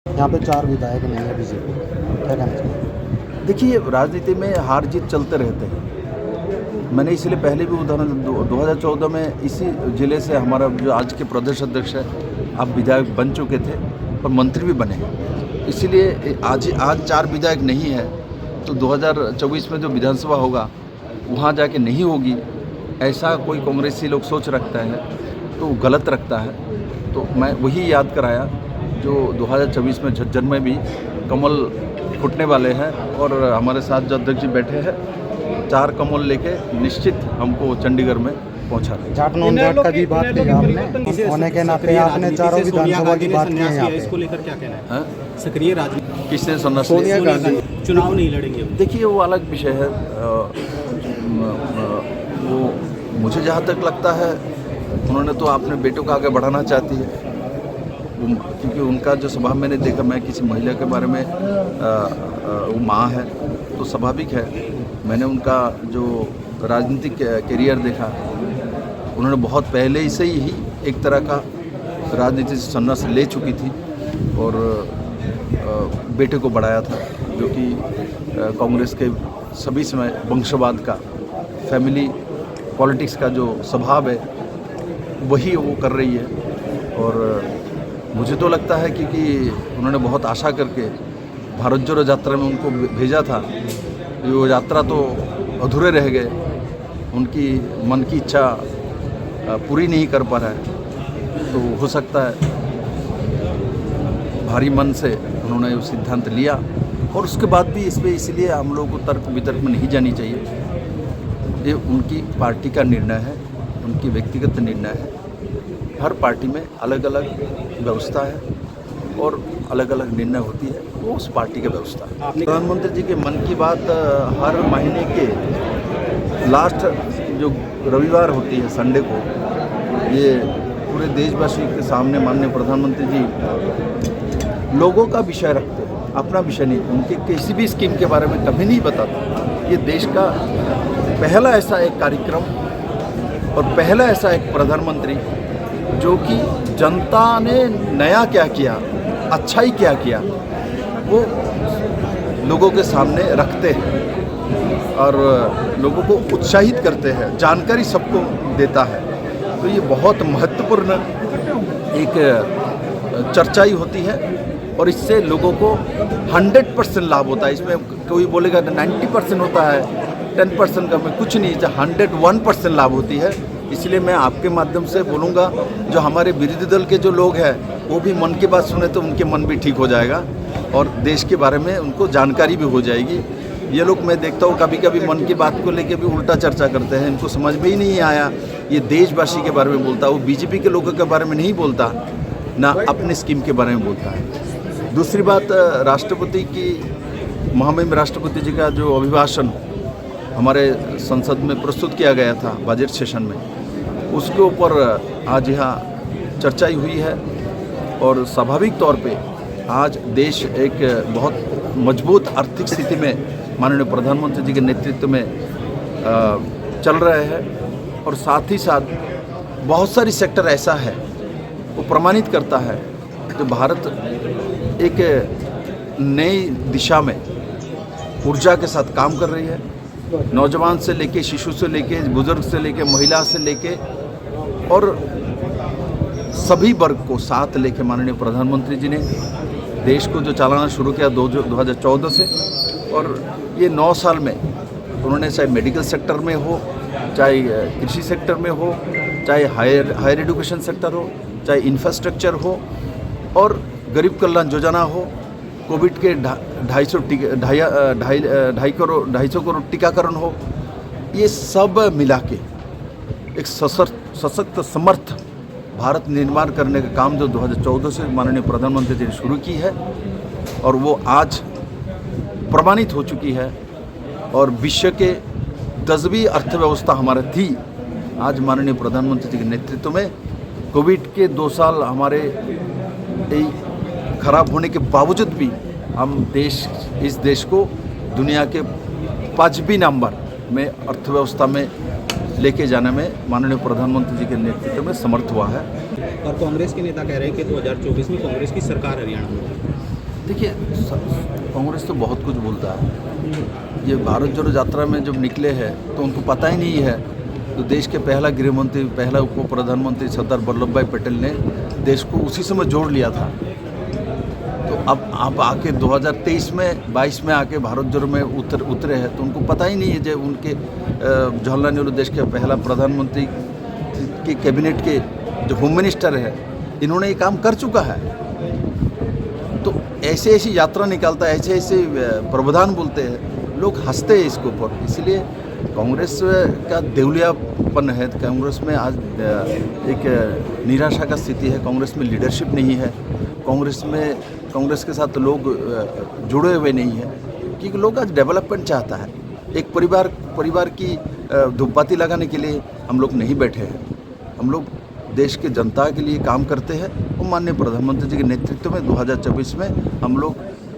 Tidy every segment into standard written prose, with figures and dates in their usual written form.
यहाँ पे 4 विधायक नहीं है बीजेपी, क्या कहना चाहिए? देखिए, राजनीति में हार जीत चलते रहते हैं। मैंने इसलिए पहले भी उदाहरण 2014 में इसी ज़िले से हमारा जो आज के प्रदेश अध्यक्ष है, आप विधायक बन चुके थे और मंत्री भी बने। इसीलिए आज 4 विधायक नहीं है तो 2024 में जो विधानसभा होगा वहाँ जाके नहीं होगी, ऐसा कोई कांग्रेसी लोग सोच रखता है तो गलत रखता है। तो मैं वही याद कराया जो 2024 में झज्जर में भी कमल फूटने वाले हैं और हमारे साथ जो अध्यक्ष जी बैठे हैं 4 कमल लेके निश्चित हमको चंडीगढ़ में पहुंचा रहे। जाट नॉन जाट का भी बात की आपने, होने के नाते आपने चारों विधानसभा की बात की है यहाँ पे। इसको लेकर क्या कहना है? सक्रिय राजनीति किसने सुना? सोनिया गांधी चुनाव नहीं लड़ेंगे। देखिए, वो अलग विषय है। वो मुझे जहाँ तक लगता है उन्होंने तो अपने बेटों को आगे बढ़ाना चाहती है, क्योंकि उनका जो स्वभाव मैंने देखा, मैं किसी महिला के बारे में वो माँ है तो स्वाभाविक है। मैंने उनका जो राजनीतिक करियर देखा, उन्होंने बहुत पहले से ही एक तरह का राजनीति से संन्यास ले चुकी थी और बेटे को बढ़ाया था, जो कि कांग्रेस के सभी समय वंशवाद का, फैमिली पॉलिटिक्स का जो स्वभाव है वही वो कर रही है। और मुझे तो लगता है क्योंकि उन्होंने बहुत आशा करके भारत जोड़ो यात्रा में उनको भेजा था, वो यात्रा तो अधूरे रह गए, उनकी मन की इच्छा पूरी नहीं कर पा रहा है। तो हो सकता है भारी मन से उन्होंने वो सिद्धांत लिया और उसके बाद भी इस पर इसलिए हम लोगों को तर्क वितर्क में नहीं जानी चाहिए। ये उनकी पार्टी का निर्णय है, उनकी व्यक्तिगत निर्णय है। हर पार्टी में अलग अलग व्यवस्था है और अलग अलग निर्णय होती है, वो उस पार्टी की व्यवस्था है। प्रधानमंत्री जी के मन की बात हर महीने के लास्ट जो रविवार होती है, संडे को, ये पूरे देशवासी के सामने माननीय प्रधानमंत्री जी लोगों का विषय रखते हैं, अपना विषय नहीं। उनके किसी भी स्कीम के बारे में कभी नहीं बताते। ये देश का पहला ऐसा एक कार्यक्रम और पहला ऐसा एक प्रधानमंत्री जो कि जनता ने नया क्या किया, अच्छा ही क्या किया, वो लोगों के सामने रखते हैं और लोगों को उत्साहित करते हैं, जानकारी सबको देता है। तो ये बहुत महत्वपूर्ण एक चर्चा ही होती है और इससे लोगों को 100% लाभ होता है। इसमें कोई बोलेगा 90% होता है, 10% का में कुछ नहीं, 101% लाभ होती है। इसलिए मैं आपके माध्यम से बोलूँगा, जो हमारे विरोधी दल के जो लोग हैं वो भी मन की बात सुने तो उनके मन भी ठीक हो जाएगा और देश के बारे में उनको जानकारी भी हो जाएगी। ये लोग मैं देखता हूँ कभी कभी मन की बात को लेके भी उल्टा चर्चा करते हैं, इनको समझ में ही नहीं आया। ये देशवासी के बारे में बोलता है, वो बीजेपी के लोगों के बारे में नहीं बोलता, ना अपने स्कीम के बारे में बोलता है। दूसरी बात, राष्ट्रपति की, महामहिम राष्ट्रपति जी का जो अभिभाषण हमारे संसद में प्रस्तुत किया गया था बजट सेशन में, उसके ऊपर आज यहाँ चर्चा ही हुई है और स्वाभाविक तौर पे आज देश एक बहुत मजबूत आर्थिक स्थिति में माननीय प्रधानमंत्री जी के नेतृत्व में चल रहे हैं। और साथ ही साथ बहुत सारी सेक्टर ऐसा है वो प्रमाणित करता है जो भारत एक नई दिशा में ऊर्जा के साथ काम कर रही है। नौजवान से लेके, शिशु से लेके, बुजुर्ग से लेके, महिला से लेके और सभी वर्ग को साथ लेके माननीय प्रधानमंत्री जी ने देश को जो चलाना शुरू किया 2014 से, और ये 9 साल में उन्होंने चाहे मेडिकल सेक्टर में हो, चाहे कृषि सेक्टर में हो, चाहे हायर एजुकेशन सेक्टर हो, चाहे इंफ्रास्ट्रक्चर हो और गरीब कल्याण योजना हो, कोविड के 250 करोड़ टीकाकरण हो, ये सब मिला के एक सशक्त समर्थ भारत निर्माण करने का काम जो 2014 से माननीय प्रधानमंत्री जी ने शुरू की है और वो आज प्रमाणित हो चुकी है। और विश्व के 10वीं अर्थव्यवस्था हमारे थी, आज माननीय प्रधानमंत्री जी के नेतृत्व में कोविड के 2 साल हमारे खराब होने के बावजूद भी हम इस देश को दुनिया के 5वें नंबर में अर्थव्यवस्था में लेके जाने में माननीय प्रधानमंत्री जी के नेतृत्व में समर्थ हुआ है। और कांग्रेस के नेता कह रहे हैं कि 2024 में कांग्रेस की सरकार हरियाणा में। देखिए, कांग्रेस तो बहुत कुछ बोलता है। ये भारत जोड़ो यात्रा में जब निकले हैं तो उनको पता ही नहीं है, तो देश के पहला गृह मंत्री, पहला उप प्रधानमंत्री सरदार वल्लभ भाई पटेल ने देश को उसी समय जोड़ लिया था। तो अब आप आके 2023 में 22 में आके भारत जोड़ो में उतरे हैं, तो उनको पता ही नहीं है जो उनके जवाहरलाल नेहरू देश के पहला प्रधानमंत्री के कैबिनेट के जो होम मिनिस्टर है, इन्होंने ये काम कर चुका है। तो ऐसे ऐसी यात्रा निकालता है, ऐसे ऐसे प्रावधान बोलते हैं, लोग हंसते हैं इसके ऊपर। इसलिए कांग्रेस का देवलियापन है। कांग्रेस में आज एक निराशा का स्थिति है। कांग्रेस में लीडरशिप नहीं है। कांग्रेस के साथ लोग जुड़े हुए नहीं हैं, क्योंकि लोग आज डेवलपमेंट चाहता है। एक परिवार की धूपबत्ती लगाने के लिए हम लोग नहीं बैठे हैं। हम लोग देश के जनता के लिए काम करते हैं और माननीय प्रधानमंत्री जी के नेतृत्व में 2024 में हम लोग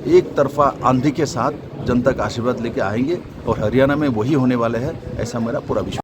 एक तरफा आंधी के साथ जनता का आशीर्वाद लेके आएंगे और हरियाणा में वही होने वाले हैं, ऐसा मेरा पूरा विश्वास।